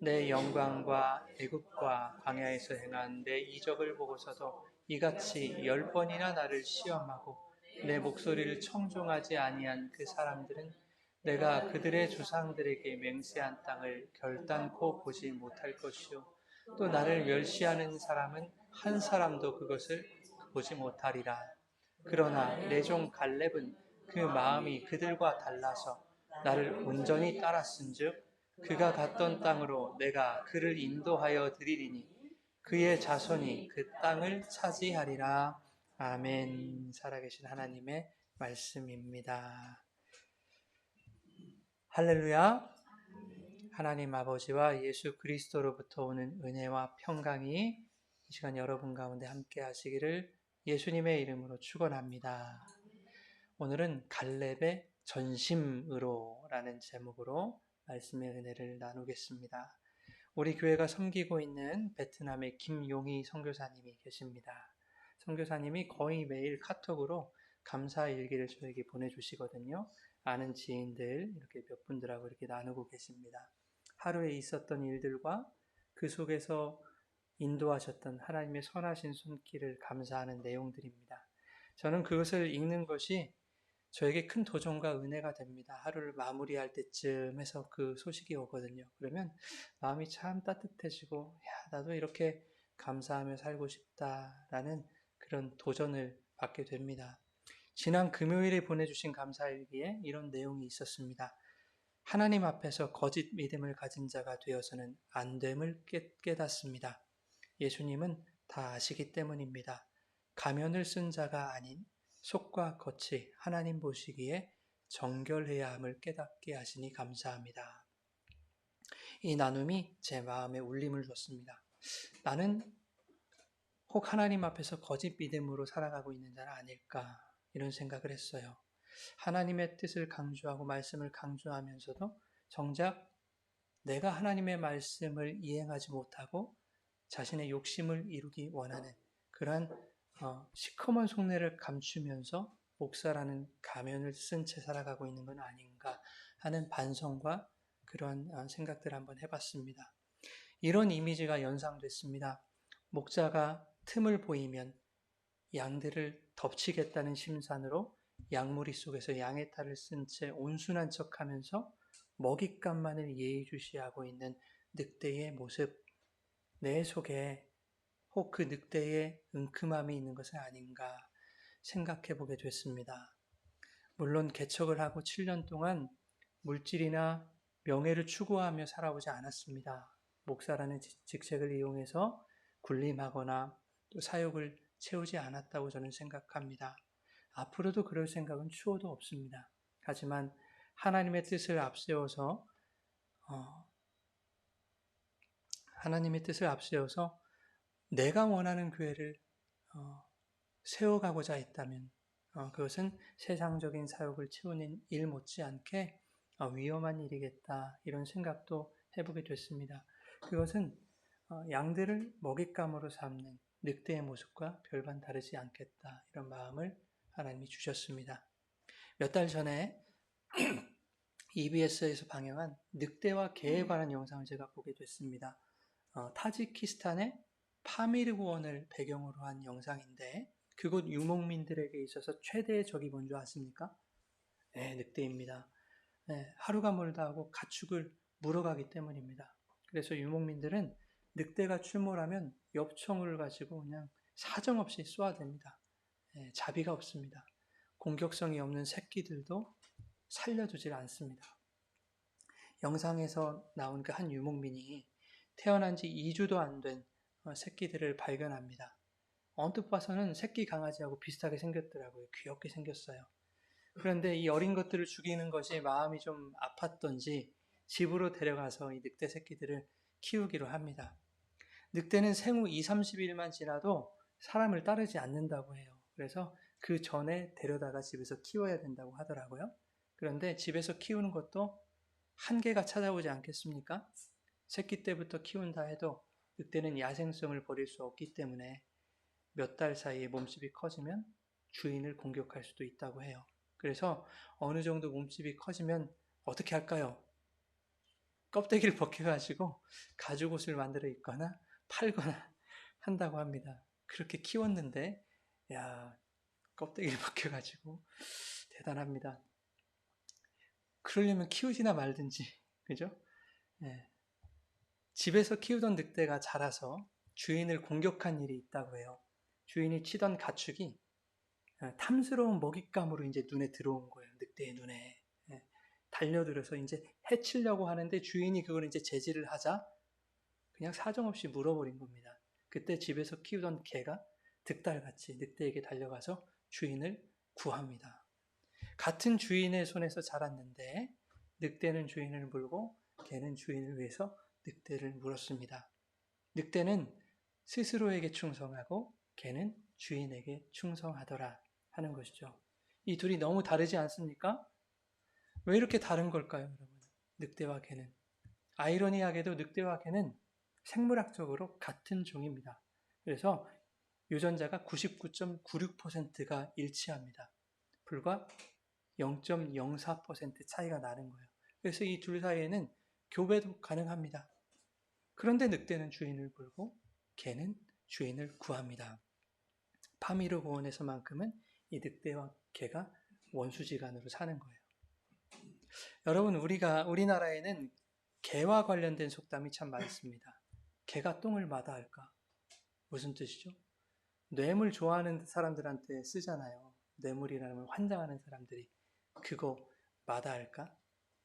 내 영광과 애국과 광야에서 행한 내 이적을 보고서도 이같이 10번이나 나를 시험하고 내 목소리를 청종하지 아니한 그 사람들은 내가 그들의 조상들에게 맹세한 땅을 결단코 보지 못할 것이요 또 나를 멸시하는 사람은 한 사람도 그것을 보지 못하리라. 그러나 내 종 갈렙은 그 마음이 그들과 달라서 나를 온전히 따랐은즉 그가 갔던 땅으로 내가 그를 인도하여 드리리니 그의 자손이 그 땅을 차지하리라. 아멘. 살아계신 하나님의 말씀입니다. 할렐루야. 하나님 아버지와 예수 그리스도로부터 오는 은혜와 평강이 이 시간 여러분 가운데 함께 하시기를 예수님의 이름으로 축원합니다. 오늘은 갈렙의 전심으로라는 제목으로 말씀의 은혜를 나누겠습니다. 우리 교회가 섬기고 있는 베트남의 김용희 선교사님이 계십니다. 선교사님이 거의 매일 카톡으로 감사 일기를 저에게 보내주시거든요. 아는 지인들 이렇게 몇 분들하고 이렇게 나누고 계십니다. 하루에 있었던 일들과 그 속에서 인도하셨던 하나님의 선하신 손길을 감사하는 내용들입니다. 저는 그것을 읽는 것이 저에게 큰 도전과 은혜가 됩니다. 하루를 마무리할 때쯤 해서 그 소식이 오거든요. 그러면 마음이 참 따뜻해지고, 나도 이렇게 감사하며 살고 싶다라는 그런 도전을 받게 됩니다. 지난 금요일에 보내주신 감사일기에 이런 내용이 있었습니다. 하나님 앞에서 거짓 믿음을 가진 자가 되어서는 안 됨을 깨닫습니다. 예수님은 다 아시기 때문입니다. 가면을 쓴 자가 아닌 속과 겉이 하나님 보시기에 정결해야 함을 깨닫게 하시니 감사합니다. 이 나눔이 제 마음에 울림을 줬습니다. 나는 혹 하나님 앞에서 거짓 믿음으로 살아가고 있는 자는 아닐까 이런 생각을 했어요. 하나님의 뜻을 강조하고 말씀을 강조하면서도 정작 내가 하나님의 말씀을 이행하지 못하고 자신의 욕심을 이루기 원하는 그러한 시커먼 속내를 감추면서 목사라는 가면을 쓴 채 살아가고 있는 건 아닌가 하는 반성과 그런 생각들을 한번 해봤습니다. 이런 이미지가 연상됐습니다. 목자가 틈을 보이면 양들을 덮치겠다는 심산으로 양무리 속에서 양의 탈을 쓴 채 온순한 척하면서 먹잇감만을 예의주시하고 있는 늑대의 모습, 내 속에 혹 그 늑대의 은큼함이 있는 것은 아닌가 생각해 보게 됐습니다. 물론 개척을 하고 7년 동안 물질이나 명예를 추구하며 살아오지 않았습니다. 목사라는 직책을 이용해서 군림하거나 또 사욕을 채우지 않았다고 저는 생각합니다. 앞으로도 그럴 생각은 추호도 없습니다. 하지만 하나님의 뜻을 앞세워서 내가 원하는 교회를 세워가고자 했다면 그것은 세상적인 사욕을 채우는 일 못지않게 위험한 일이겠다 이런 생각도 해보게 됐습니다. 그것은 양들을 먹잇감으로 삼는 늑대의 모습과 별반 다르지 않겠다 이런 마음을 하나님이 주셨습니다. 몇 달 전에 EBS에서 방영한 늑대와 개에 관한 영상을 제가 보게 됐습니다. 타지키스탄의 파미르원을 배경으로 한 영상인데 그곳 유목민들에게 있어서 최대의 적이 뭔지 아십니까? 네, 늑대입니다. 네, 하루가 멀다 하고 가축을 물어가기 때문입니다. 그래서 유목민들은 늑대가 출몰하면 엽총을 가지고 그냥 사정없이 쏘아댑니다. 네, 자비가 없습니다. 공격성이 없는 새끼들도 살려두질 않습니다. 영상에서 나온 그 한 유목민이 태어난 지 2주도 안 된 새끼들을 발견합니다. 언뜻 봐서는 새끼 강아지하고 비슷하게 생겼더라고요. 귀엽게 생겼어요. 그런데 이 어린 것들을 죽이는 것이 마음이 좀 아팠던지 집으로 데려가서 이 늑대 새끼들을 키우기로 합니다. 늑대는 생후 2, 30일만 지나도 사람을 따르지 않는다고 해요. 그래서 그 전에 데려다가 집에서 키워야 된다고 하더라고요. 그런데 집에서 키우는 것도 한계가 찾아오지 않겠습니까? 새끼 때부터 키운다 해도 늑대는 야생성을 버릴 수 없기 때문에 몇 달 사이에 몸집이 커지면 주인을 공격할 수도 있다고 해요. 그래서 어느 정도 몸집이 커지면 어떻게 할까요? 껍데기를 벗겨가지고 가죽옷을 만들어 입거나 팔거나 한다고 합니다. 그렇게 키웠는데, 야, 껍데기를 벗겨가지고 대단합니다. 그러려면 키우지나 말든지, 그죠? 예. 집에서 키우던 늑대가 자라서 주인을 공격한 일이 있다고 해요. 주인이 치던 가축이 탐스러운 먹잇감으로 이제 눈에 들어온 거예요. 늑대의 눈에. 예. 달려들어서 이제 해치려고 하는데 주인이 그걸 이제 제지를 하자 그냥 사정없이 물어버린 겁니다. 그때 집에서 키우던 개가 득달같이 늑대에게 달려가서 주인을 구합니다. 같은 주인의 손에서 자랐는데 늑대는 주인을 물고 개는 주인을 위해서 늑대를 물었습니다. 늑대는 스스로에게 충성하고 개는 주인에게 충성하더라 하는 것이죠. 이 둘이 너무 다르지 않습니까? 왜 이렇게 다른 걸까요, 여러분? 늑대와 개는. 아이러니하게도 늑대와 개는 생물학적으로 같은 종입니다. 그래서 유전자가 99.96%가 일치합니다. 불과 0.04% 차이가 나는 거예요. 그래서 이 둘 사이에는 교배도 가능합니다. 그런데 늑대는 주인을 물고 개는 주인을 구합니다. 파미르 고원에서만큼은 이 늑대와 개가 원수지간으로 사는 거예요. 여러분, 우리나라에는 개와 관련된 속담이 참 많습니다. 개가 똥을 마다할까? 무슨 뜻이죠? 뇌물 좋아하는 사람들한테 쓰잖아요. 뇌물이라는 환장하는 사람들이 그거 마다할까?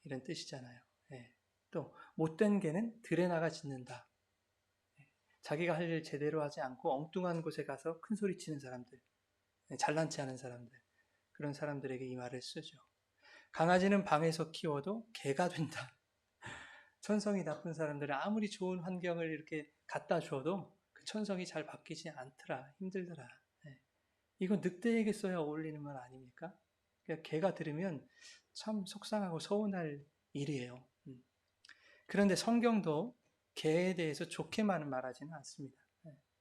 이런 뜻이잖아요. 네. 또 못된 개는 들에 나가 짖는다. 자기가 할 일 제대로 하지 않고 엉뚱한 곳에 가서 큰 소리 치는 사람들, 잘난 체 하는 사람들, 그런 사람들에게 이 말을 쓰죠. 강아지는 방에서 키워도 개가 된다. 천성이 나쁜 사람들은 아무리 좋은 환경을 이렇게 갖다 줘도 그 천성이 잘 바뀌지 않더라. 힘들더라. 네. 이건 늑대에게 써야 어울리는 말 아닙니까? 그러니까 개가 들으면 참 속상하고 서운할 일이에요. 그런데 성경도 개에 대해서 좋게만 말하지는 않습니다.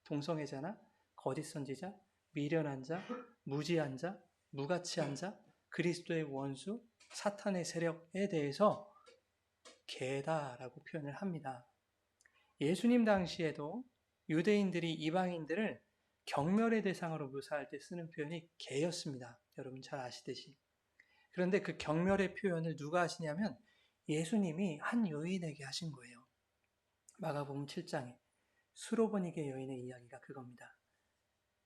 동성애자나 거짓 선지자, 미련한 자, 무지한 자, 무가치한 자, 그리스도의 원수, 사탄의 세력에 대해서 개다라고 표현을 합니다. 예수님 당시에도 유대인들이 이방인들을 경멸의 대상으로 묘사할 때 쓰는 표현이 개였습니다. 여러분 잘 아시듯이. 그런데 그 경멸의 표현을 누가 하시냐면 예수님이 한 여인에게 하신 거예요. 마가복음 7장에 수로보니게 여인의 이야기가 그겁니다.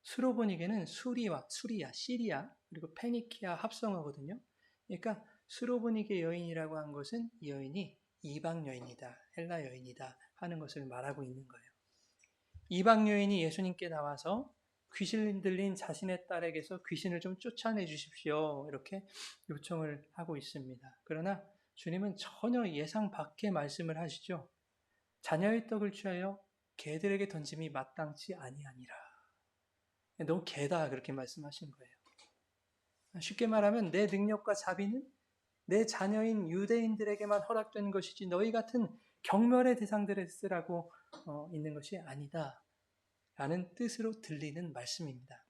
수로보니게는 시리아, 그리고 페니키아 합성어거든요. 그러니까 수로보니게 여인이라고 한 것은 이 여인이 이방 여인이다, 헬라 여인이다 하는 것을 말하고 있는 거예요. 이방 여인이 예수님께 나와서 귀신 들린 자신의 딸에게서 귀신을 좀 쫓아내 주십시오. 이렇게 요청을 하고 있습니다. 그러나 주님은 전혀 예상 밖의 말씀을 하시죠. 자녀의 떡을 취하여 개들에게 던짐이 마땅치 아니하니라. 너 개다 그렇게 말씀하신 거예요. 쉽게 말하면 내 능력과 자비는 내 자녀인 유대인들에게만 허락된 것이지 너희 같은 경멸의 대상들에 쓰라고 있는 것이 아니다 라는 뜻으로 들리는 말씀입니다.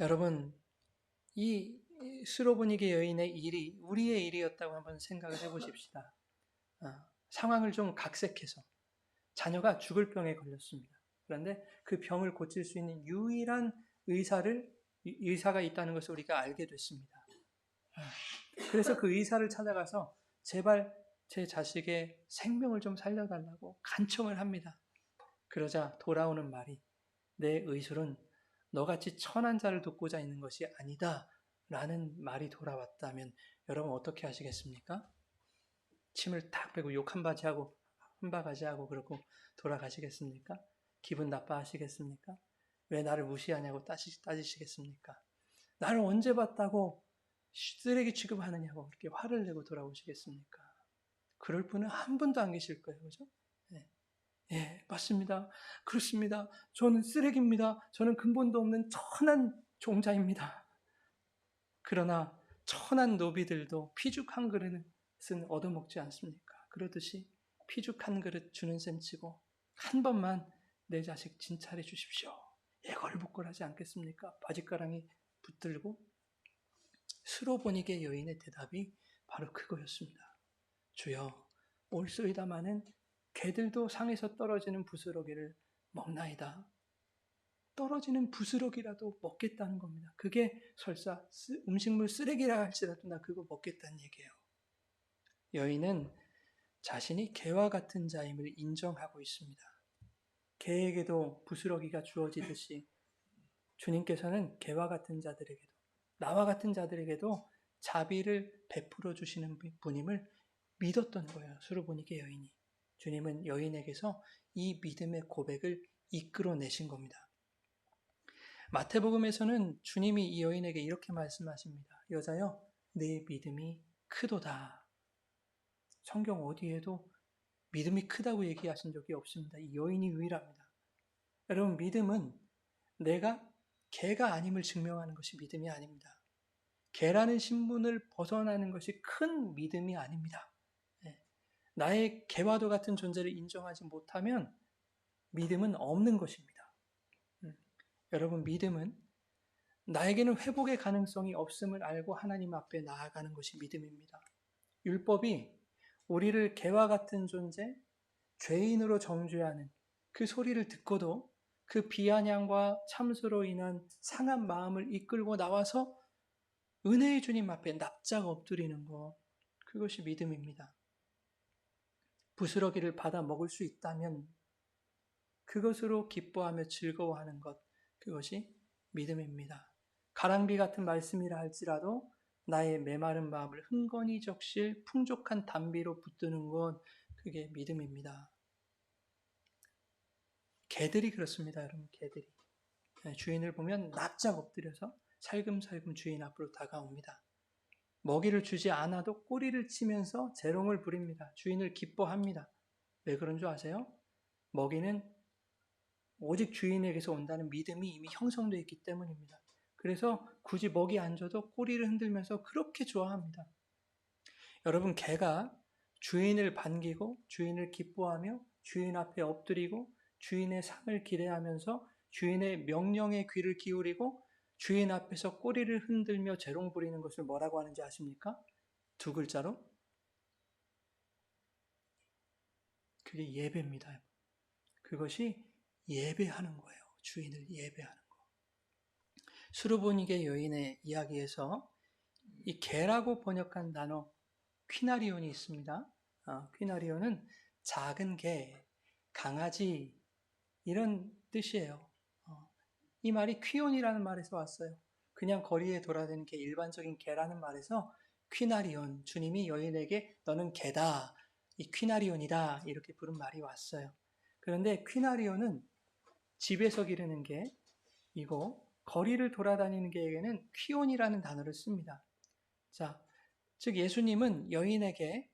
여러분, 이 수로보니게 여인의 일이 우리의 일이었다고 한번 생각을 해보십시다. 상황을 좀 각색해서 자녀가 죽을 병에 걸렸습니다. 그런데 그 병을 고칠 수 있는 유일한 의사가 있다는 것을 우리가 알게 됐습니다. 그래서 그 의사를 찾아가서 제발 제 자식의 생명을 좀 살려달라고 간청을 합니다. 그러자 돌아오는 말이 내 의술은 너같이 천한 자를 돕고자 있는 것이 아니다 라는 말이 돌아왔다면 여러분 어떻게 하시겠습니까? 침을 탁 빼고 욕 한 바가지 하고 그러고 돌아가시겠습니까? 기분 나빠하시겠습니까? 왜 나를 무시하냐고 따지시겠습니까? 나를 언제 봤다고 쓰레기 취급하느냐고 그렇게 화를 내고 돌아오시겠습니까? 그럴 분은 한 분도 안 계실 거예요. 그죠? 예, 맞습니다. 그렇습니다. 저는 쓰레기입니다. 저는 근본도 없는 천한 종자입니다. 그러나 천한 노비들도 피죽 한 그릇은 얻어먹지 않습니까? 그러듯이 피죽 한 그릇 주는 셈 치고 한 번만 내 자식 진찰해 주십시오. 애걸복걸하지 않겠습니까? 바짓가랑이 붙들고 수로보니게 여인의 대답이 바로 그거였습니다. 주여, 올소이다마는 개들도 상에서 떨어지는 부스러기를 먹나이다. 떨어지는 부스러기라도 먹겠다는 겁니다. 그게 설사 음식물 쓰레기라 할지라도 나 그거 먹겠다는 얘기예요. 여인은 자신이 개와 같은 자임을 인정하고 있습니다. 개에게도 부스러기가 주어지듯이 주님께서는 개와 같은 자들에게도, 나와 같은 자들에게도 자비를 베풀어 주시는 분임을 믿었던 거예요. 수르보니게 여인이. 주님은 여인에게서 이 믿음의 고백을 이끌어내신 겁니다. 마태복음에서는 주님이 이 여인에게 이렇게 말씀하십니다. 여자여, 내 믿음이 크도다. 성경 어디에도 믿음이 크다고 얘기하신 적이 없습니다. 이 여인이 유일합니다. 여러분, 믿음은 내가 개가 아님을 증명하는 것이 믿음이 아닙니다. 개라는 신분을 벗어나는 것이 큰 믿음이 아닙니다. 나의 개와도 같은 존재를 인정하지 못하면 믿음은 없는 것입니다. 여러분, 믿음은 나에게는 회복의 가능성이 없음을 알고 하나님 앞에 나아가는 것이 믿음입니다. 율법이 우리를 개와 같은 존재, 죄인으로 정죄하는 그 소리를 듣고도 그 비아냥과 참수로 인한 상한 마음을 이끌고 나와서 은혜의 주님 앞에 납작 엎드리는 것, 그것이 믿음입니다. 부스러기를 받아 먹을 수 있다면 그것으로 기뻐하며 즐거워하는 것, 그것이 믿음입니다. 가랑비 같은 말씀이라 할지라도 나의 메마른 마음을 흥건히 적실 풍족한 담비로 붙드는 것, 그게 믿음입니다. 개들이 그렇습니다, 여러분. 개들이 주인을 보면 납작 엎드려서 살금살금 주인 앞으로 다가옵니다. 먹이를 주지 않아도 꼬리를 치면서 재롱을 부립니다. 주인을 기뻐합니다. 왜 그런 줄 아세요? 먹이는 오직 주인에게서 온다는 믿음이 이미 형성되어 있기 때문입니다. 그래서 굳이 먹이 안 줘도 꼬리를 흔들면서 그렇게 좋아합니다. 여러분, 개가 주인을 반기고 주인을 기뻐하며 주인 앞에 엎드리고 주인의 상을 기대하면서 주인의 명령에 귀를 기울이고 주인 앞에서 꼬리를 흔들며 재롱 부리는 것을 뭐라고 하는지 아십니까? 두 글자로? 그게 예배입니다. 그것이 예배하는 거예요. 주인을 예배하는 거. 수르보니게 여인의 이야기에서 이 개라고 번역한 단어 퀴나리온이 있습니다. 퀴나리온은 작은 개, 강아지 이런 뜻이에요. 이 말이 퀴온이라는 말에서 왔어요. 그냥 거리에 돌아다니는 개, 일반적인 개라는 말에서 퀴나리온, 주님이 여인에게 너는 개다, 이 퀴나리온이다 이렇게 부른 말이 왔어요. 그런데 퀴나리온은 집에서 기르는 개이고 거리를 돌아다니는 개에게는 퀴온이라는 단어를 씁니다. 자, 즉 예수님은 여인에게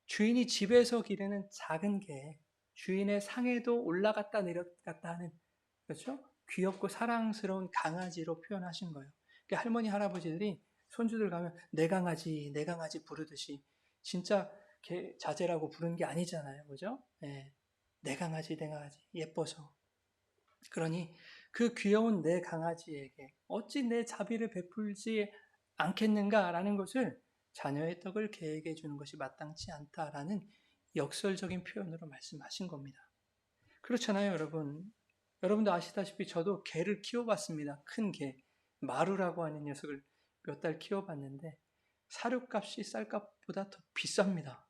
주인이 집에서 기르는 작은 개, 주인의 상에도 올라갔다 내려갔다 하는, 그렇죠? 귀엽고 사랑스러운 강아지로 표현하신 거예요. 그러니까 할머니 할아버지들이 손주들 가면 내 강아지 부르듯이 진짜 개 자제라고 부르는 게 아니잖아요, 그죠? 네. 내 강아지 예뻐서. 그러니 그 귀여운 내 강아지에게 어찌 내 자비를 베풀지 않겠는가라는 것을 자녀의 떡을 개에게 주는 것이 마땅치 않다라는 역설적인 표현으로 말씀하신 겁니다. 그렇잖아요, 여러분. 여러분도 아시다시피 저도 개를 키워봤습니다. 큰 개, 마루라고 하는 녀석을 몇 달 키워봤는데 사료값이 쌀값보다 더 비쌉니다.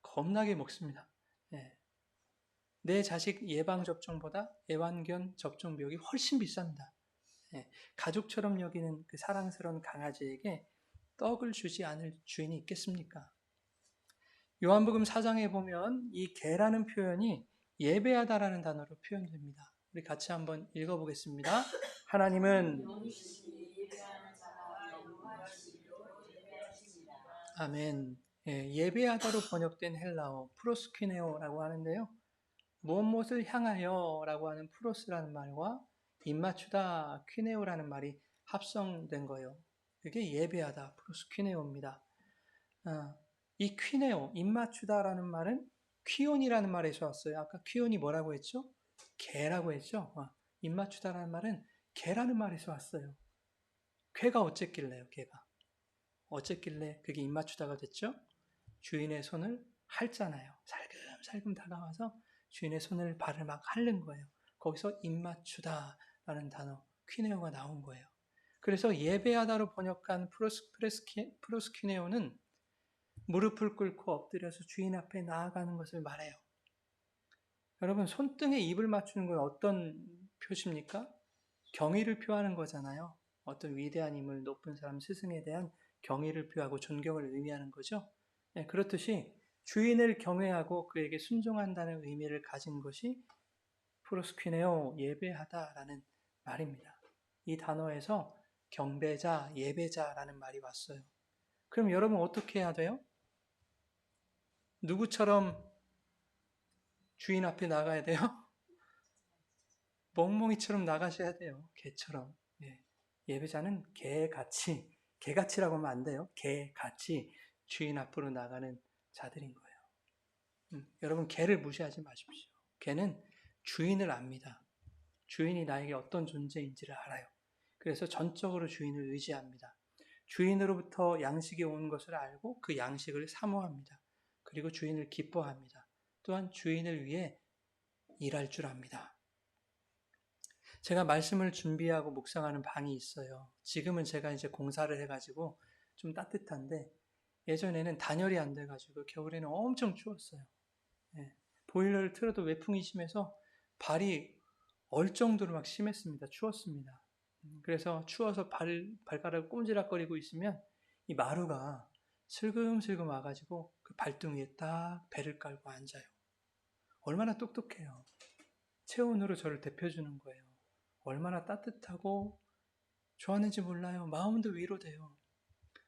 겁나게 먹습니다. 네. 내 자식 예방접종보다 애완견 접종 비용이 훨씬 비쌉니다. 네. 가족처럼 여기는 그 사랑스러운 강아지에게 떡을 주지 않을 주인이 있겠습니까? 요한복음 4장에 보면 이 개라는 표현이 예배하다라는 단어로 표현됩니다. 우리 같이 한번 읽어보겠습니다. 하나님은 아멘. 예배하다로 번역된 헬라어 프로스퀴네오라고 하는데요. 무엇을 향하여 라고 하는 프로스라는 말과 입맞추다 퀴네오라는 말이 합성된 거예요. 그게 예배하다 프로스퀴네오입니다. 이 퀴네오, 입맞추다라는 말은 퀴온이라는 말에서 왔어요. 아까 퀴온이 뭐라고 했죠? 개라고 했죠? 입맞추다라는 말은 개라는 말에서 왔어요. 개가 어쨌길래요, 개가. 어쨌길래 그게 입맞추다가 됐죠? 주인의 손을 핥잖아요. 살금살금 다가와서 주인의 손을 발을 막 핥는 거예요. 거기서 입맞추다라는 단어 퀴네오가 나온 거예요. 그래서 예배하다로 번역한 프로스퀴네오는 무릎을 꿇고 엎드려서 주인 앞에 나아가는 것을 말해요. 여러분, 손등에 입을 맞추는 건 어떤 표시입니까? 경의를 표하는 거잖아요. 어떤 위대한 인물, 높은 사람, 스승에 대한 경의를 표하고 존경을 의미하는 거죠. 네, 그렇듯이 주인을 경외하고 그에게 순종한다는 의미를 가진 것이 프로스퀴네오, 예배하다라는 말입니다. 이 단어에서 경배자, 예배자라는 말이 왔어요. 그럼 여러분 어떻게 해야 돼요? 누구처럼 주인 앞에 나가야 돼요? 멍멍이처럼 나가셔야 돼요. 개처럼. 예. 예배자는 개같이, 개같이라고 하면 안 돼요. 개같이 주인 앞으로 나가는 자들인 거예요. 여러분, 개를 무시하지 마십시오. 개는 주인을 압니다. 주인이 나에게 어떤 존재인지를 알아요. 그래서 전적으로 주인을 의지합니다. 주인으로부터 양식이 온 것을 알고 그 양식을 사모합니다. 그리고 주인을 기뻐합니다. 또한 주인을 위해 일할 줄 압니다. 제가 말씀을 준비하고 묵상하는 방이 있어요. 지금은 제가 이제 공사를 해가지고 좀 따뜻한데 예전에는 단열이 안 돼가지고 겨울에는 엄청 추웠어요. 예. 보일러를 틀어도 외풍이 심해서 발이 얼 정도로 막 심했습니다. 추웠습니다. 그래서 추워서 발가락 꼼지락거리고 있으면 이 마루가 슬금슬금 와가지고 그 발등 위에 딱 배를 깔고 앉아요. 얼마나 똑똑해요. 체온으로 저를 데펴주는 거예요. 얼마나 따뜻하고 좋았는지 몰라요. 마음도 위로돼요.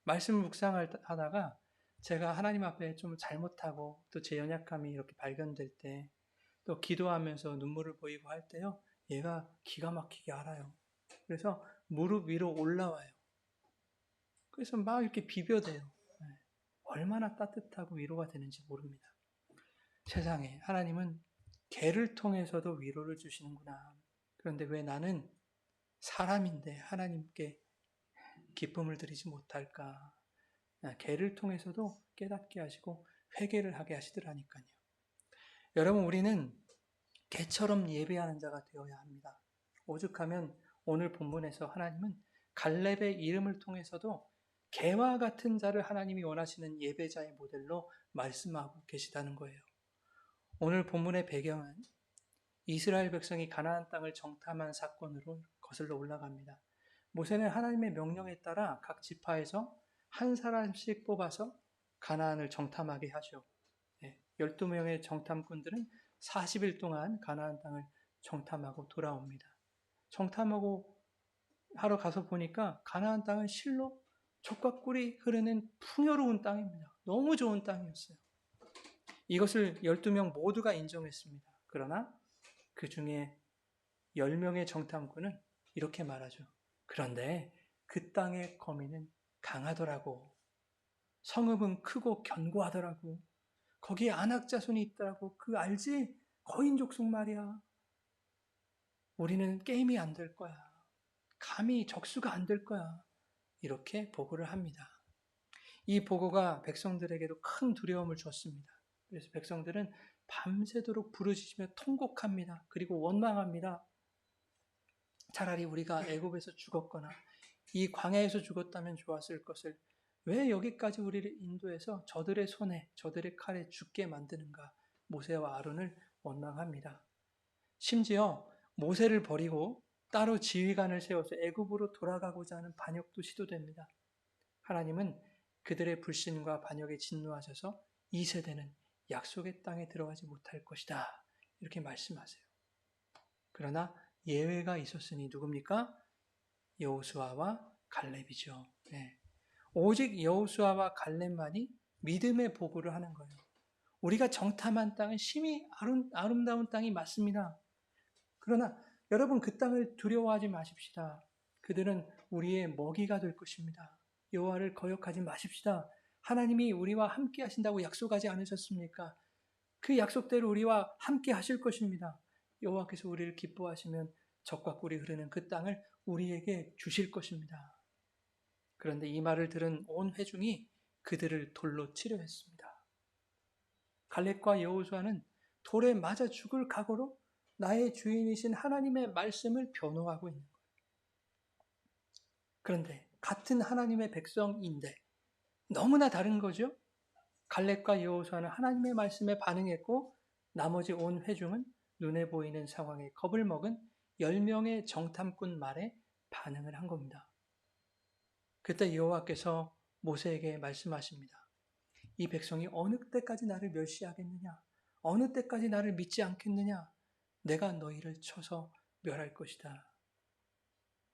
말씀을 묵상하다가 제가 하나님 앞에 좀 잘못하고 또 제 연약함이 이렇게 발견될 때 또 기도하면서 눈물을 보이고 할 때요. 얘가 기가 막히게 알아요. 그래서 무릎 위로 올라와요. 그래서 막 이렇게 비벼대요. 얼마나 따뜻하고 위로가 되는지 모릅니다. 세상에 하나님은 개를 통해서도 위로를 주시는구나. 그런데 왜 나는 사람인데 하나님께 기쁨을 드리지 못할까? 개를 통해서도 깨닫게 하시고 회개를 하게 하시더라니까요. 여러분, 우리는 개처럼 예배하는 자가 되어야 합니다. 오죽하면 오늘 본문에서 하나님은 갈렙의 이름을 통해서도 개와 같은 자를 하나님이 원하시는 예배자의 모델로 말씀하고 계시다는 거예요. 오늘 본문의 배경은 이스라엘 백성이 가나안 땅을 정탐한 사건으로 거슬러 올라갑니다. 모세는 하나님의 명령에 따라 각 지파에서 한 사람씩 뽑아서 가나안을 정탐하게 하죠. 12명의 정탐꾼들은 40일 동안 가나안 땅을 정탐하고 돌아옵니다. 정탐하고 하러 가서 보니까 가나안 땅은 실로 젖과 꿀이 흐르는 풍요로운 땅입니다. 너무 좋은 땅이었어요. 이것을 12명 모두가 인정했습니다. 그러나 그 중에 10명의 정탐꾼은 이렇게 말하죠. 그런데 그 땅의 거민은 강하더라고. 성읍은 크고 견고하더라고. 거기에 안악자손이 있더라고. 그 알지? 거인족속 말이야. 우리는 게임이 안 될 거야. 감히 적수가 안 될 거야. 이렇게 보고를 합니다. 이 보고가 백성들에게도 큰 두려움을 줬습니다. 그래서 백성들은 밤새도록 부르짖으며 통곡합니다. 그리고 원망합니다. 차라리 우리가 애굽에서 죽었거나 이 광야에서 죽었다면 좋았을 것을 왜 여기까지 우리를 인도해서 저들의 손에 저들의 칼에 죽게 만드는가. 모세와 아론을 원망합니다. 심지어 모세를 버리고 따로 지휘관을 세워서 애굽으로 돌아가고자 하는 반역도 시도됩니다. 하나님은 그들의 불신과 반역에 진노하셔서 이 세대는 약속의 땅에 들어가지 못할 것이다. 이렇게 말씀하세요. 그러나 예외가 있었으니 누굽니까? 여호수아와 갈렙이죠. 네. 오직 여호수아와 갈렙만이 믿음의 보고를 하는 거예요. 우리가 정탐한 땅은 심히 아름다운 땅이 맞습니다. 그러나 여러분 그 땅을 두려워하지 마십시다. 그들은 우리의 먹이가 될 것입니다. 여호와를 거역하지 마십시다. 하나님이 우리와 함께 하신다고 약속하지 않으셨습니까? 그 약속대로 우리와 함께 하실 것입니다. 여호와께서 우리를 기뻐하시면 젖과 꿀이 흐르는 그 땅을 우리에게 주실 것입니다. 그런데 이 말을 들은 온 회중이 그들을 돌로 치려 했습니다. 갈렙과 여호수아는 돌에 맞아 죽을 각오로 나의 주인이신 하나님의 말씀을 변호하고 있는 거예요. 그런데 같은 하나님의 백성인데 너무나 다른 거죠. 갈렙과 여호수아는 하나님의 말씀에 반응했고 나머지 온 회중은 눈에 보이는 상황에 겁을 먹은 10명의 정탐꾼 말에 반응을 한 겁니다. 그때 여호와께서 모세에게 말씀하십니다. 이 백성이 어느 때까지 나를 멸시하겠느냐? 어느 때까지 나를 믿지 않겠느냐? 내가 너희를 쳐서 멸할 것이다.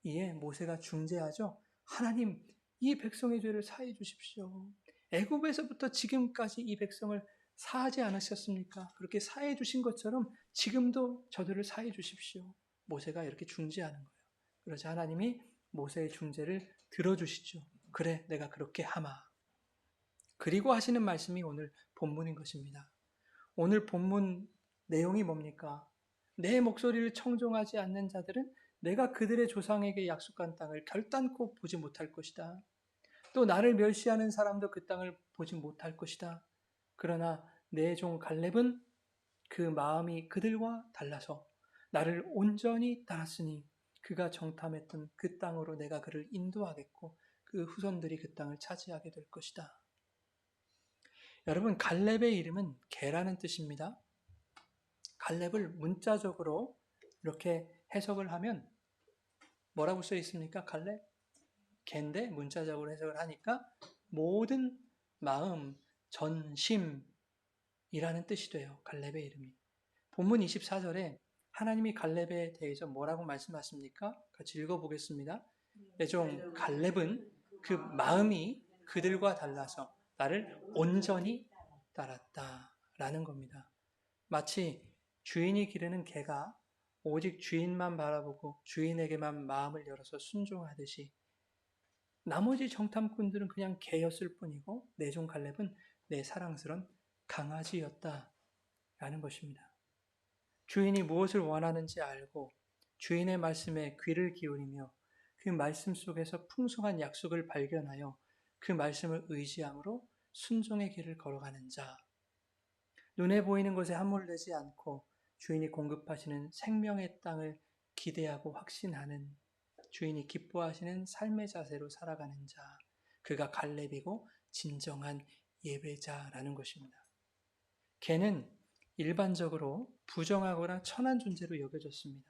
이에 모세가 중재하죠. 하나님, 이 백성의 죄를 사해 주십시오. 애굽에서부터 지금까지 이 백성을 사하지 않으셨습니까? 그렇게 사해 주신 것처럼 지금도 저들을 사해 주십시오. 모세가 이렇게 중재하는 거예요. 그러자 하나님이 모세의 중재를 들어주시죠. 그래, 내가 그렇게 하마. 그리고 하시는 말씀이 오늘 본문인 것입니다. 오늘 본문 내용이 뭡니까? 내 목소리를 청종하지 않는 자들은 내가 그들의 조상에게 약속한 땅을 결단코 보지 못할 것이다. 또 나를 멸시하는 사람도 그 땅을 보지 못할 것이다. 그러나 내 종 갈렙은 그 마음이 그들과 달라서 나를 온전히 따랐으니 그가 정탐했던 그 땅으로 내가 그를 인도하겠고 그 후손들이 그 땅을 차지하게 될 것이다. 여러분, 갈렙의 이름은 개라는 뜻입니다. 갈렙을 문자적으로 이렇게 해석을 하면 뭐라고 써 있습니까? 갈렙? 개인데 문자적으로 해석을 하니까 모든 마음, 전심이라는 뜻이 돼요. 갈렙의 이름이. 본문 24절에 하나님이 갈렙에 대해서 뭐라고 말씀하십니까? 같이 읽어보겠습니다. 내 종 갈렙은 그 마음이 그들과 달라서 나를 온전히 따랐다라는 겁니다. 마치 주인이 기르는 개가 오직 주인만 바라보고 주인에게만 마음을 열어서 순종하듯이 나머지 정탐꾼들은 그냥 개였을 뿐이고 내 종 갈렙은 내 사랑스런 강아지였다라는 것입니다. 주인이 무엇을 원하는지 알고 주인의 말씀에 귀를 기울이며 그 말씀 속에서 풍성한 약속을 발견하여 그 말씀을 의지함으로 순종의 길을 걸어가는 자. 눈에 보이는 것에 함몰되지 않고 주인이 공급하시는 생명의 땅을 기대하고 확신하는 주인이 기뻐하시는 삶의 자세로 살아가는 자. 그가 갈렙이고 진정한 예배자라는 것입니다. 개는 일반적으로 부정하거나 천한 존재로 여겨졌습니다.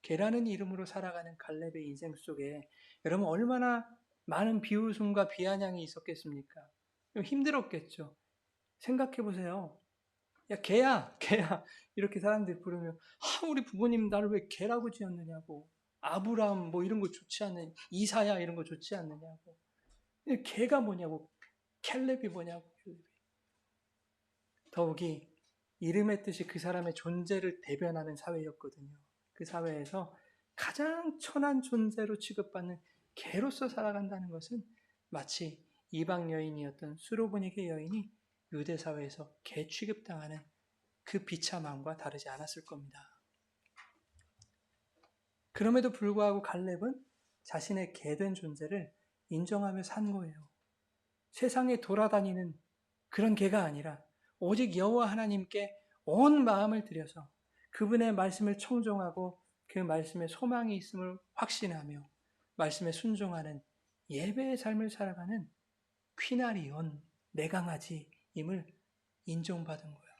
개라는 이름으로 살아가는 갈렙의 인생 속에 여러분 얼마나 많은 비웃음과 비아냥이 있었겠습니까? 힘들었겠죠. 생각해 보세요. 야, 개야, 개야. 이렇게 사람들이 부르면, 우리 부모님 나를 왜 개라고 지었느냐고. 아브람, 뭐 이런 거 좋지 않느냐. 이사야, 이런 거 좋지 않느냐고. 개가 뭐냐고. 캘렙이 뭐냐고. 캘렙이. 더욱이 이름의 뜻이 그 사람의 존재를 대변하는 사회였거든요. 그 사회에서 가장 천한 존재로 취급받는 개로서 살아간다는 것은 마치 이방 여인이었던 수로보니게 여인이 유대 사회에서 개 취급당하는 그 비참함과 다르지 않았을 겁니다. 그럼에도 불구하고 갈렙은 자신의 개된 존재를 인정하며 산 거예요. 세상에 돌아다니는 그런 개가 아니라 오직 여호와 하나님께 온 마음을 들여서 그분의 말씀을 청종하고 그 말씀에 소망이 있음을 확신하며 말씀에 순종하는 예배의 삶을 살아가는 퀴나리온, 내 강아지임을 인정받은 거예요.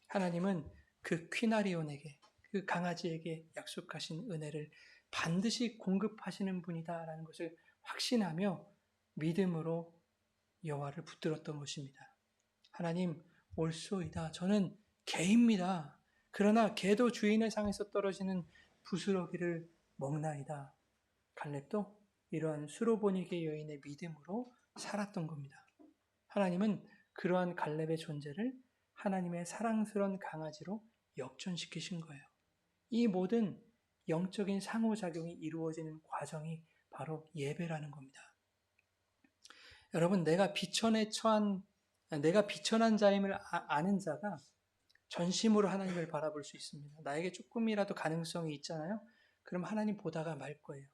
하나님은 그 퀴나리온에게, 그 강아지에게 약속하신 은혜를 반드시 공급하시는 분이다라는 것을 확신하며 믿음으로 여호와를 붙들었던 것입니다. 하나님, 옳소이다. 저는 개입니다. 그러나 개도 주인의 상에서 떨어지는 부스러기를 먹나이다. 갈렙도 이러한 수로보니게 여인의 믿음으로 살았던 겁니다. 하나님은 그러한 갈렙의 존재를 하나님의 사랑스러운 강아지로 역전시키신 거예요. 이 모든 영적인 상호작용이 이루어지는 과정이 바로 예배라는 겁니다. 여러분, 내가 비천한 자임을 아는 자가 전심으로 하나님을 바라볼 수 있습니다. 나에게 조금이라도 가능성이 있잖아요. 그럼 하나님 보다가 말 거예요.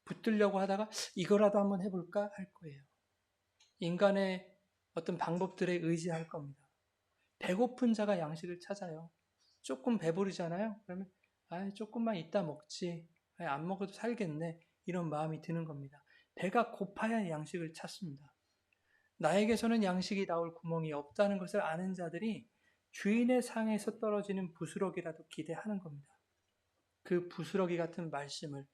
붙들려고 하다가 이거라도 한번 해볼까 할 거예요. 인간의 어떤 방법들에 의지할 겁니다. 배고픈 자가 양식을 찾아요. 조금 배부르잖아요. 그러면 조금만 이따 먹지. 안 먹어도 살겠네. 이런 마음이 드는 겁니다. 배가 고파야 양식을 찾습니다. 나에게서는 양식이 나올 구멍이 없다는 것을 아는 자들이 주인의 상에서 떨어지는 부스러기라도 기대하는 겁니다. 그 부스러기 같은 말씀을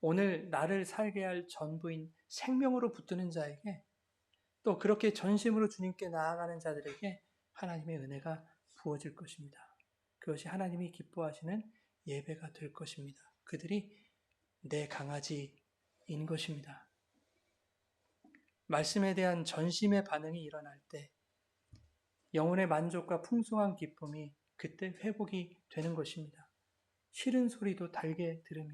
오늘 나를 살게 할 전부인 생명으로 붙드는 자에게, 또 그렇게 전심으로 주님께 나아가는 자들에게 하나님의 은혜가 부어질 것입니다. 그것이 하나님이 기뻐하시는 예배가 될 것입니다. 그들이 내 강아지인 것입니다. 말씀에 대한 전심의 반응이 일어날 때 영혼의 만족과 풍성한 기쁨이 그때 회복이 되는 것입니다. 싫은 소리도 달게 들으며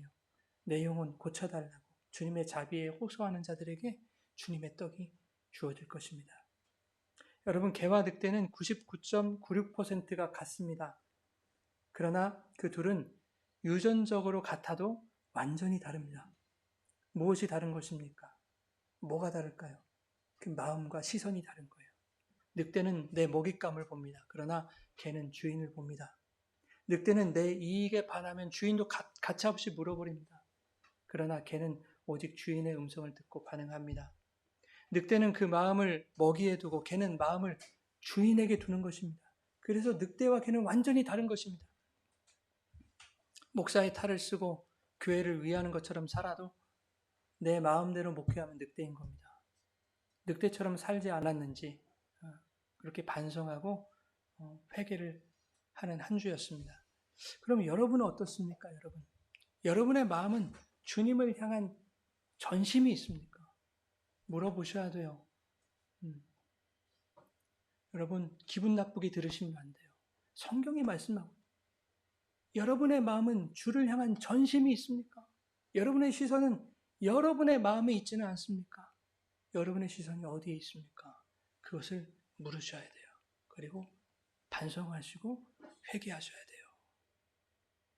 내 영혼 고쳐달라고 주님의 자비에 호소하는 자들에게 주님의 떡이 주어질 것입니다. 여러분, 개와 늑대는 99.96%가 같습니다. 그러나 그 둘은 유전적으로 같아도 완전히 다릅니다. 무엇이 다른 것입니까? 뭐가 다를까요? 그 마음과 시선이 다른 거예요. 늑대는 내 먹잇감을 봅니다. 그러나 개는 주인을 봅니다. 늑대는 내 이익에 반하면 주인도 가차없이 물어버립니다. 그러나 개는 오직 주인의 음성을 듣고 반응합니다. 늑대는 그 마음을 먹이에 두고 개는 마음을 주인에게 두는 것입니다. 그래서 늑대와 개는 완전히 다른 것입니다. 목사의 탈을 쓰고 교회를 위하는 것처럼 살아도 내 마음대로 목회하면 늑대인 겁니다. 늑대처럼 살지 않았는지 그렇게 반성하고 회개를 하는 한 주였습니다. 그럼 여러분은 어떻습니까, 여러분? 여러분의 마음은 주님을 향한 전심이 있습니까? 물어보셔야 돼요. 여러분, 기분 나쁘게 들으시면 안 돼요. 성경이 말씀하고 여러분의 마음은 주를 향한 전심이 있습니까? 여러분의 시선은 여러분의 마음에 있지는 않습니까? 여러분의 시선이 어디에 있습니까? 그것을 물으셔야 돼요. 그리고 반성하시고 회개하셔야 돼요.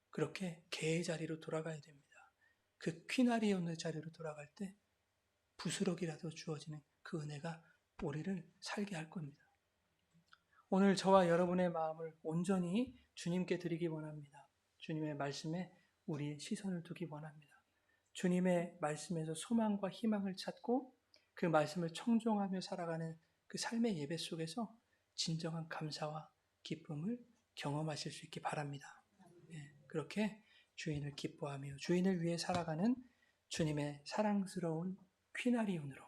그렇게 개의 자리로 돌아가야 됩니다. 그 퀴나리온의 자리로 돌아갈 때 부스럭이라도 주어지는 그 은혜가 우리를 살게 할 겁니다. 오늘 저와 여러분의 마음을 온전히 주님께 드리기 원합니다. 주님의 말씀에 우리의 시선을 두기 원합니다. 주님의 말씀에서 소망과 희망을 찾고 그 말씀을 청종하며 살아가는 그 삶의 예배 속에서 진정한 감사와 기쁨을 경험하실 수 있기 바랍니다. 그렇게 주인을 기뻐하며 주인을 위해 살아가는 주님의 사랑스러운 퀴나리온으로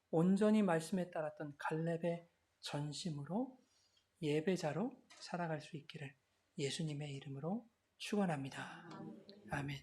온전히 말씀에 따랐던 갈렙의 전심으로 예배자로 살아갈 수 있기를 예수님의 이름으로 축원합니다. 아멘.